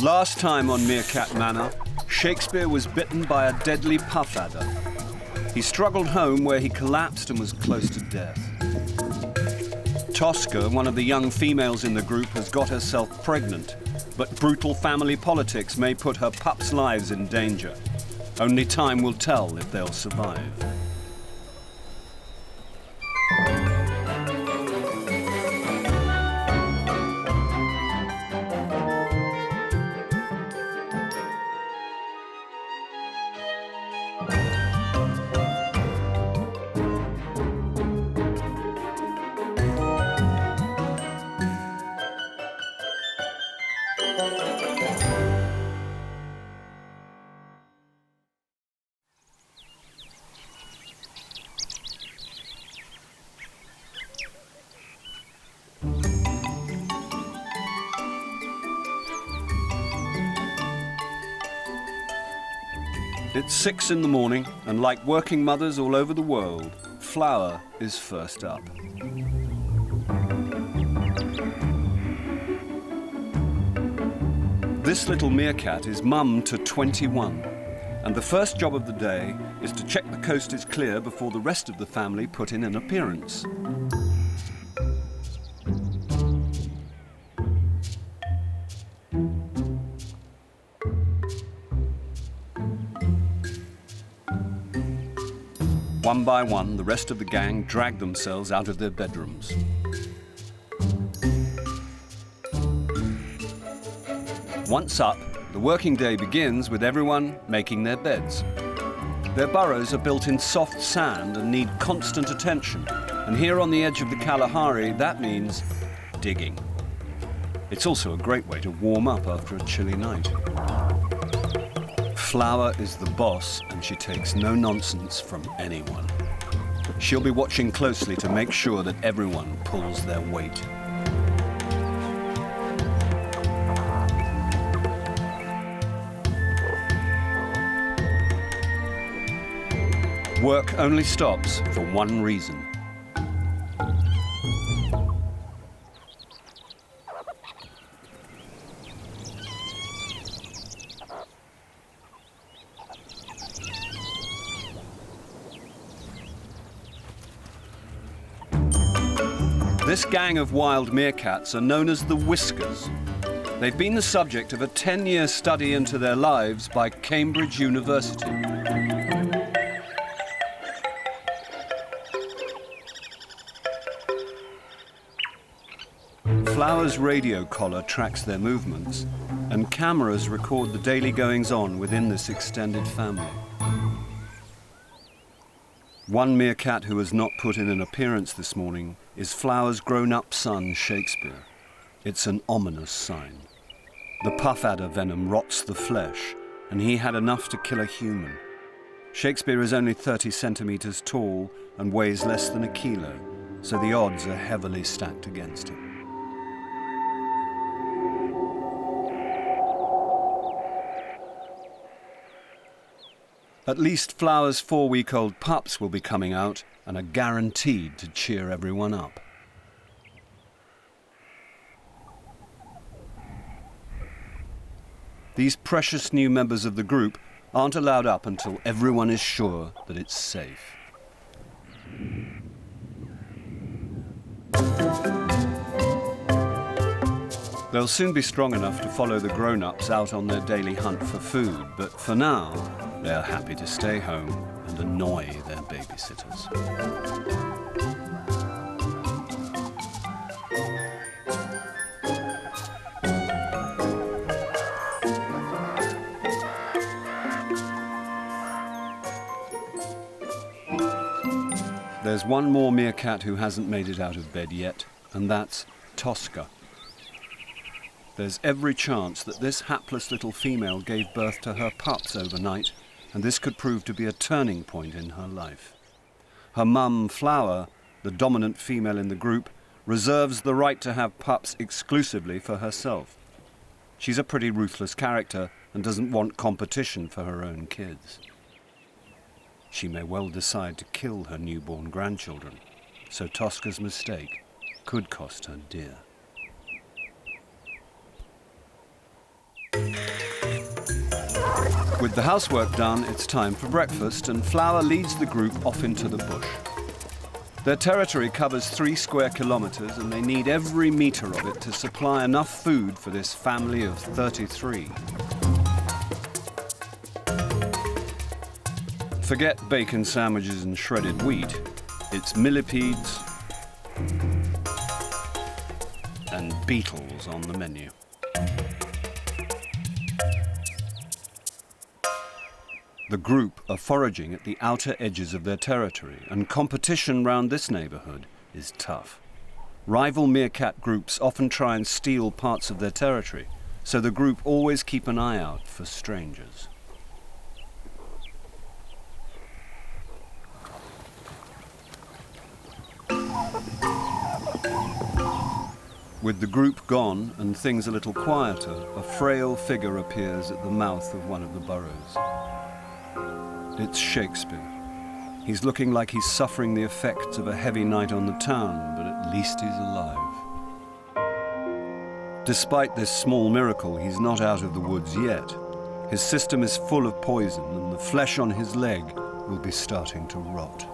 Last time on Merkaat Manor, Shakespeare was bitten by a deadly puff adder. He struggled home where he collapsed and was close to death. Tosca, one of the young females in the group, has got herself pregnant, but brutal family politics may put her pups' lives in danger. Only time will tell if they'll survive. It's 6 in the morning, and like working mothers all over the world, Flower is first up. This little meerkat is mum to 21, and the first job of the day is to check the coast is clear before the rest of the family put in an appearance. One by one, the rest of the gang drag themselves out of their bedrooms. Once up, the working day begins with everyone making their beds. Their burrows are built in soft sand and need constant attention. And here on the edge of the Kalahari, that means digging. It's also a great way to warm up after a chilly night. Flower is the boss, and she takes no nonsense from anyone. She'll be watching closely to make sure that everyone pulls their weight. Work only stops for one reason. This gang of wild meerkats are known as the Whiskers. They've been the subject of a 10-year study into their lives by Cambridge University. Flower's radio collar tracks their movements, and cameras record the daily goings-on within this extended family. One meerkat who has not put in an appearance this morning is Flower's grown-up son, Shakespeare. It's an ominous sign. The puff adder venom rots the flesh, and he had enough to kill a human. Shakespeare is only 30 centimeters tall and weighs less than a kilo, so the odds are heavily stacked against him. At least Flower's 4-week-old pups will be coming out and are guaranteed to cheer everyone up. These precious new members of the group aren't allowed up until everyone is sure that it's safe. They'll soon be strong enough to follow the grown-ups out on their daily hunt for food, but for now, they're happy to stay home and annoy their babysitters. There's one more meerkat who hasn't made it out of bed yet, and that's Tosca. There's every chance that this hapless little female gave birth to her pups overnight, and this could prove to be a turning point in her life. Her mum, Flower, the dominant female in the group, reserves the right to have pups exclusively for herself. She's a pretty ruthless character and doesn't want competition for her own kids. She may well decide to kill her newborn grandchildren, so Tosca's mistake could cost her dear. With the housework done, it's time for breakfast, and Flower leads the group off into the bush. Their territory covers 3 square kilometres, and they need every metre of it to supply enough food for this family of 33. Forget bacon sandwiches and shredded wheat. It's millipedes and beetles on the menu. The group are foraging at the outer edges of their territory, and competition round this neighbourhood is tough. Rival meerkat groups often try and steal parts of their territory, so the group always keep an eye out for strangers. With the group gone and things a little quieter, a frail figure appears at the mouth of one of the burrows. It's Shakespeare. He's looking like he's suffering the effects of a heavy night on the town, but at least he's alive. Despite this small miracle, he's not out of the woods yet. His system is full of poison, and the flesh on his leg will be starting to rot.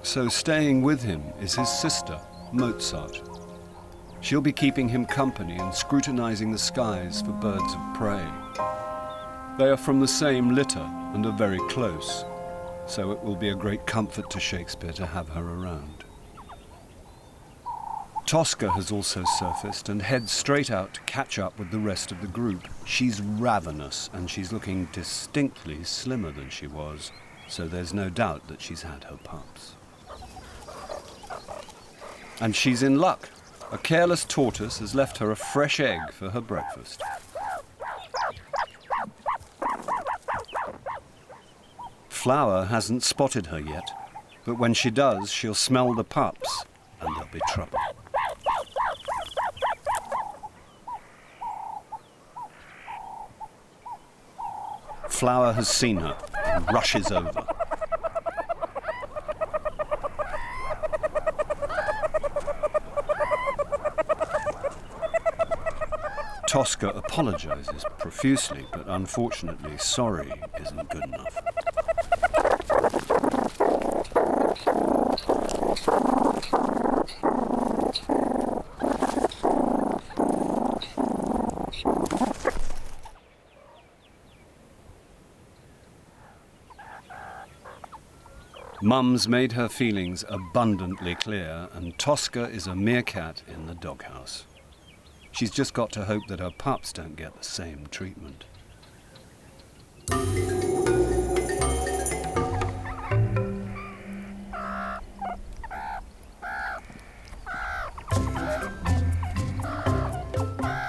So staying with him is his sister, Mozart. She'll be keeping him company and scrutinizing the skies for birds of prey. They are from the same litter and are very close, so it will be a great comfort to Shakespeare to have her around. Tosca has also surfaced and heads straight out to catch up with the rest of the group. She's ravenous, and she's looking distinctly slimmer than she was, so there's no doubt that she's had her pups. And she's in luck. A careless tortoise has left her a fresh egg for her breakfast. Flower hasn't spotted her yet, but when she does, she'll smell the pups, and there'll be trouble. Flower has seen her and rushes over. Tosca apologizes profusely, but unfortunately, sorry isn't good enough. Mum's made her feelings abundantly clear, and Tosca is a meerkat in the doghouse. She's just got to hope that her pups don't get the same treatment.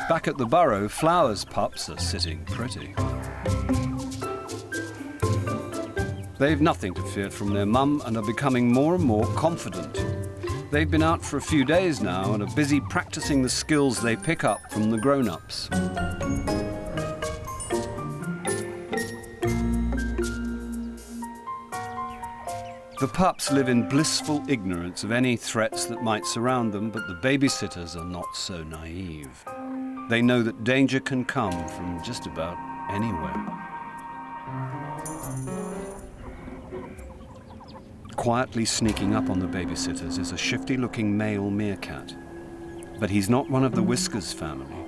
Back at the burrow, Flower's pups are sitting pretty. They've nothing to fear from their mum and are becoming more and more confident. They've been out for a few days now and are busy practicing the skills they pick up from the grown-ups. The pups live in blissful ignorance of any threats that might surround them, but the babysitters are not so naive. They know that danger can come from just about anywhere. Quietly sneaking up on the babysitters is a shifty-looking male meerkat. But he's not one of the Whiskers family.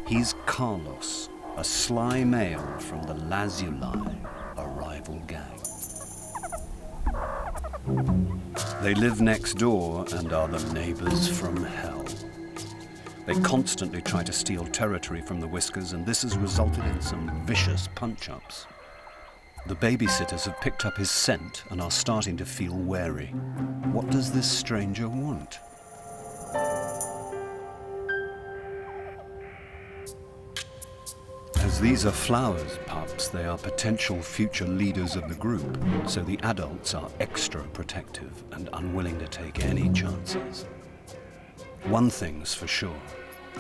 He's Carlos, a sly male from the Lazuli, a rival gang. They live next door and are the neighbors from hell. They constantly try to steal territory from the Whiskers, and this has resulted in some vicious punch-ups. The babysitters have picked up his scent and are starting to feel wary. What does this stranger want? As these are Flower's pups, they are potential future leaders of the group, so the adults are extra protective and unwilling to take any chances. One thing's for sure,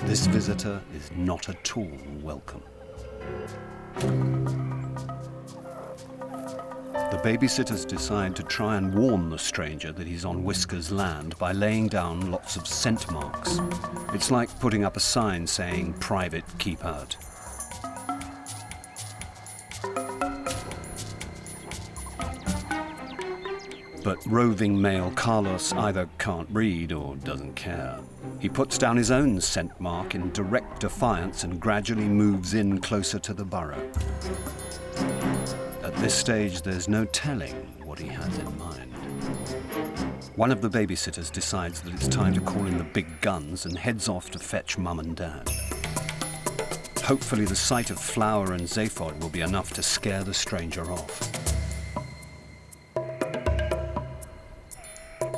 this visitor is not at all welcome. The babysitters decide to try and warn the stranger that he's on Whiskers' land by laying down lots of scent marks. It's like putting up a sign saying, "Private, keep out." But roving male Carlos either can't read or doesn't care. He puts down his own scent mark in direct defiance and gradually moves in closer to the burrow. At this stage, there's no telling what he has in mind. One of the babysitters decides that it's time to call in the big guns and heads off to fetch Mum and Dad. Hopefully the sight of Flower and Zaphod will be enough to scare the stranger off.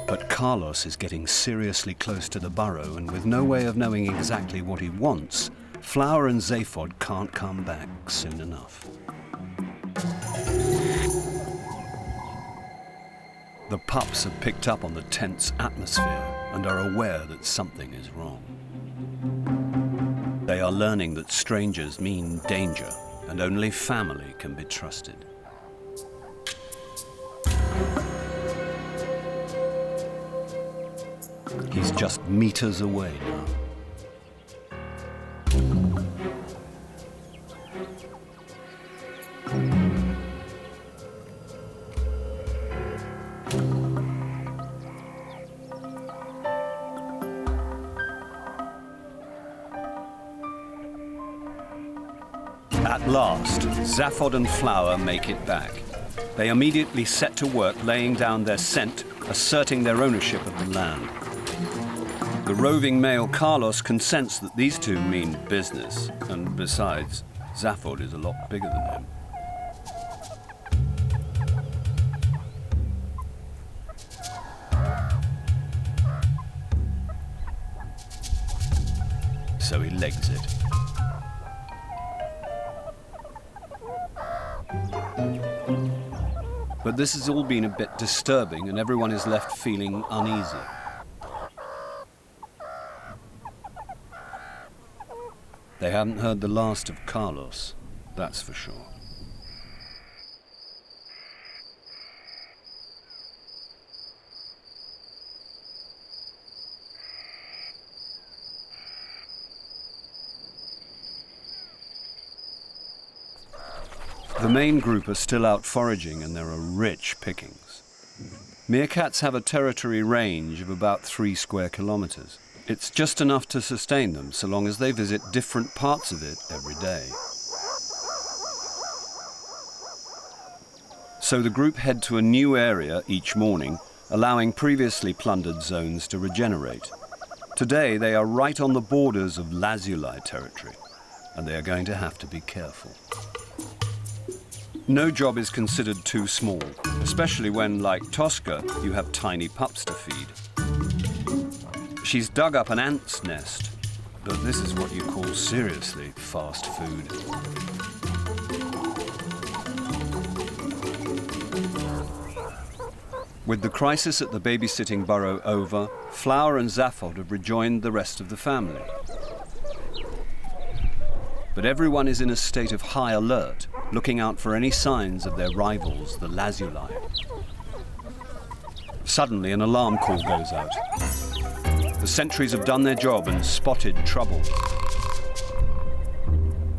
But Carlos is getting seriously close to the burrow, and with no way of knowing exactly what he wants, Flower and Zaphod can't come back soon enough. The pups have picked up on the tense atmosphere and are aware that something is wrong. They are learning that strangers mean danger, and only family can be trusted. He's just meters away now. At last, Zaphod and Flower make it back. They immediately set to work laying down their scent, asserting their ownership of the land. The roving male Carlos can sense that these two mean business, and besides, Zaphod is a lot bigger than him. So he legs it. But this has all been a bit disturbing, and everyone is left feeling uneasy. They haven't heard the last of Carlos, that's for sure. The main group are still out foraging, and there are rich pickings. Meerkats have a territory range of about 3 square kilometers. It's just enough to sustain them so long as they visit different parts of it every day. So the group head to a new area each morning, allowing previously plundered zones to regenerate. Today they are right on the borders of lazuli territory, and they are going to have to be careful. No job is considered too small, especially when, like Tosca, you have tiny pups to feed. She's dug up an ant's nest, but this is what you call seriously fast food. With the crisis at the babysitting burrow over, Flower and Zaphod have rejoined the rest of the family. But everyone is in a state of high alert, looking out for any signs of their rivals, the lazuli. Suddenly, an alarm call goes out. The sentries have done their job and spotted trouble.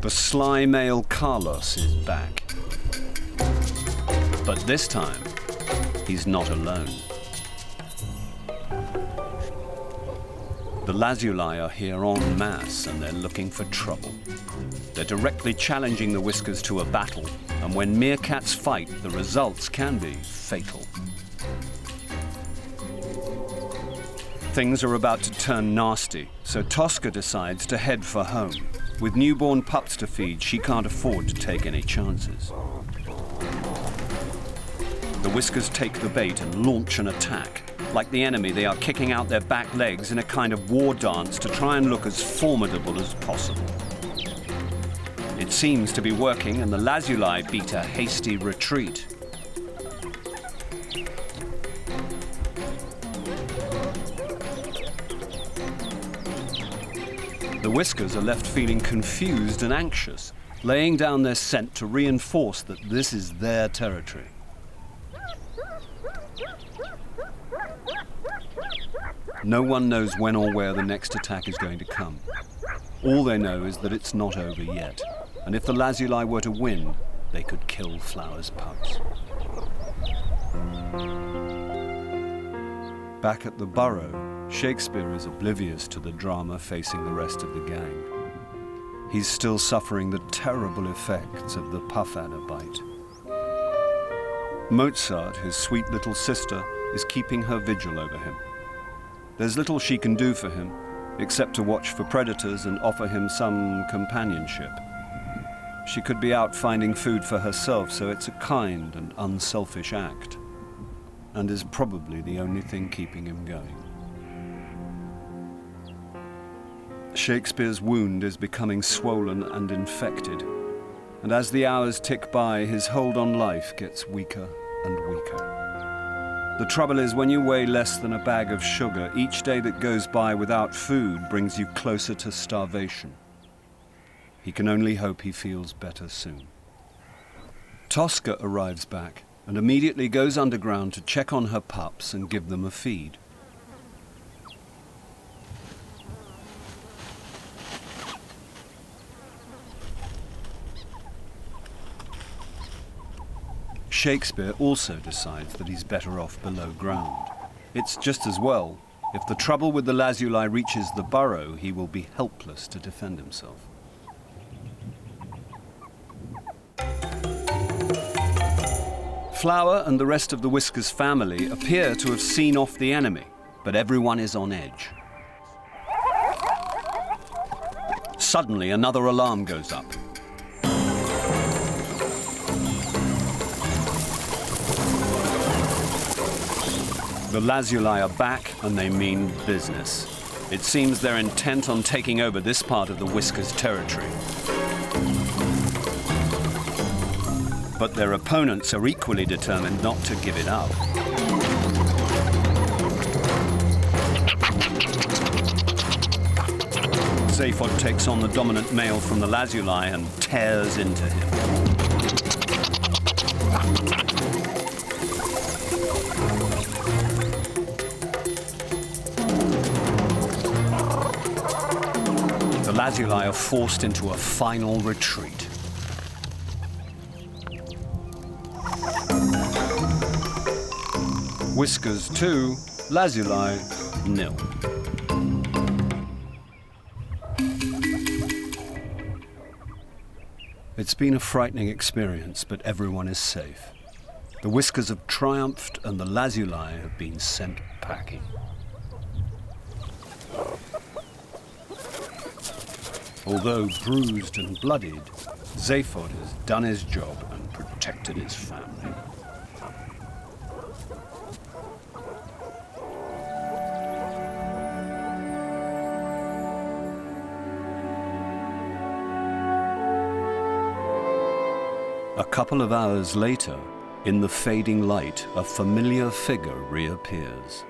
The sly male Carlos is back. But this time, he's not alone. The lazuli are here en masse, and they're looking for trouble. They're directly challenging the whiskers to a battle, and when meerkats fight, the results can be fatal. Things are about to turn nasty, so Tosca decides to head for home. With newborn pups to feed, she can't afford to take any chances. The whiskers take the bait and launch an attack. Like the enemy, they are kicking out their back legs in a kind of war dance to try and look as formidable as possible. It seems to be working, and the lazuli beat a hasty retreat. The whiskers are left feeling confused and anxious, laying down their scent to reinforce that this is their territory. No one knows when or where the next attack is going to come. All they know is that it's not over yet, and if the lazuli were to win, they could kill Flower's pups. Back at the burrow, Shakespeare is oblivious to the drama facing the rest of the gang. He's still suffering the terrible effects of the puff adder bite. Mozart, his sweet little sister, is keeping her vigil over him. There's little she can do for him, except to watch for predators and offer him some companionship. She could be out finding food for herself, so it's a kind and unselfish act, and is probably the only thing keeping him going. Shakespeare's wound is becoming swollen and infected, and as the hours tick by, his hold on life gets weaker and weaker. The trouble is, when you weigh less than a bag of sugar, each day that goes by without food brings you closer to starvation. He can only hope he feels better soon. Tosca arrives back and immediately goes underground to check on her pups and give them a feed. Shakespeare also decides that he's better off below ground. It's just as well. If the trouble with the lazuli reaches the burrow, he will be helpless to defend himself. Flower and the rest of the Whiskers family appear to have seen off the enemy, but everyone is on edge. Suddenly, another alarm goes up. The lazuli are back and they mean business. It seems they're intent on taking over this part of the Whiskers territory. But their opponents are equally determined not to give it up. Zaphod takes on the dominant male from the lazuli and tears into him. The lazuli are forced into a final retreat. Whiskers 2, lazuli 0. It's been a frightening experience, but everyone is safe. The Whiskers have triumphed and the lazuli have been sent packing. Although bruised and bloodied, Zaphod has done his job and protected his family. A couple of hours later, in the fading light, a familiar figure reappears.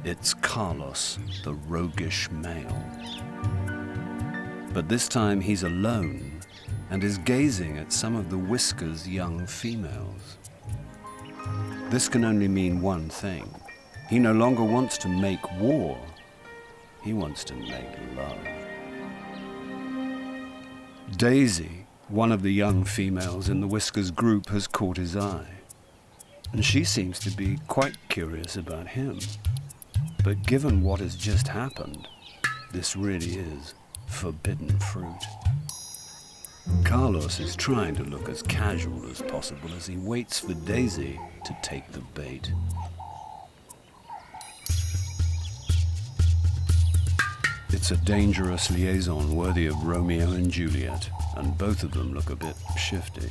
It's Carlos, the roguish male. But this time he's alone and is gazing at some of the Whiskers' young females. This can only mean one thing. He no longer wants to make war. He wants to make love. Daisy, one of the young females in the Whiskers group, has caught his eye, and she seems to be quite curious about him. But given what has just happened, this really is forbidden fruit. Carlos is trying to look as casual as possible as he waits for Daisy to take the bait. It's a dangerous liaison worthy of Romeo and Juliet, and both of them look a bit shifty.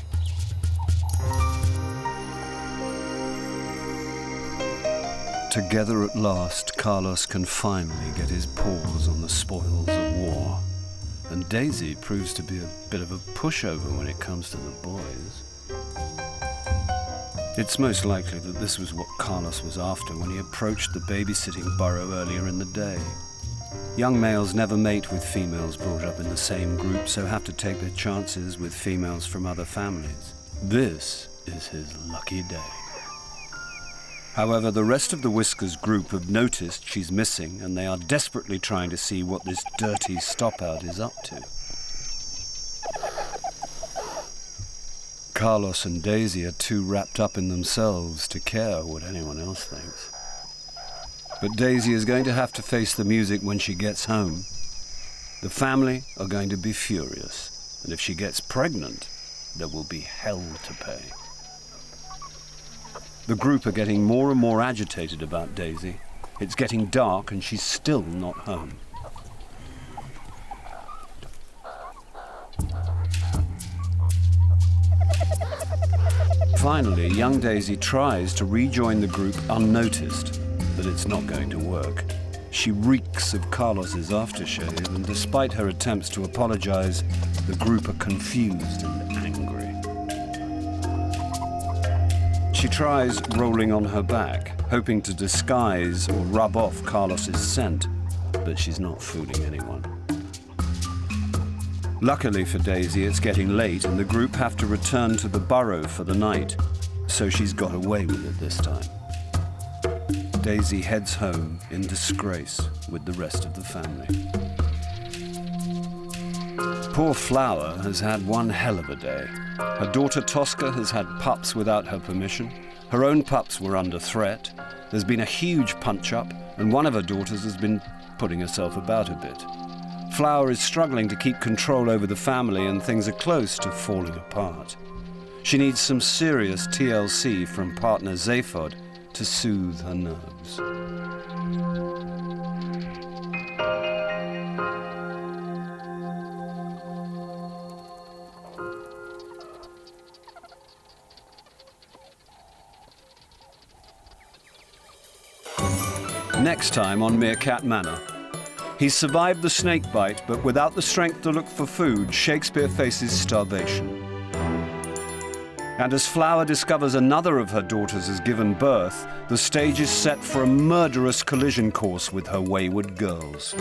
Together at last, Carlos can finally get his paws on the spoils of war, and Daisy proves to be a bit of a pushover when it comes to the boys. It's most likely that this was what Carlos was after when he approached the babysitting burrow earlier in the day. Young males never mate with females brought up in the same group, so have to take their chances with females from other families. This is his lucky day. However, the rest of the Whiskers group have noticed she's missing, and they are desperately trying to see what this dirty stopout is up to. Carlos and Daisy are too wrapped up in themselves to care what anyone else thinks. But Daisy is going to have to face the music when she gets home. The family are going to be furious, and if she gets pregnant, there will be hell to pay. The group are getting more and more agitated about Daisy. It's getting dark and she's still not home. Finally, young Daisy tries to rejoin the group unnoticed, but it's not going to work. She reeks of Carlos's aftershave, and despite her attempts to apologize, the group are confused and angry. She tries rolling on her back, hoping to disguise or rub off Carlos's scent, but she's not fooling anyone. Luckily for Daisy, it's getting late and the group have to return to the burrow for the night, so she's got away with it this time. Daisy heads home in disgrace with the rest of the family. Poor Flower has had one hell of a day. Her daughter Tosca has had pups without her permission. Her own pups were under threat. There's been a huge punch-up, and one of her daughters has been putting herself about a bit. Flower is struggling to keep control over the family, and things are close to falling apart. She needs some serious TLC from partner Zaphod to soothe her nerves. Next time on Merkaat Manor. He's survived the snake bite, but without the strength to look for food, Shakespeare faces starvation. And as Flower discovers another of her daughters has given birth, the stage is set for a murderous collision course with her wayward girls.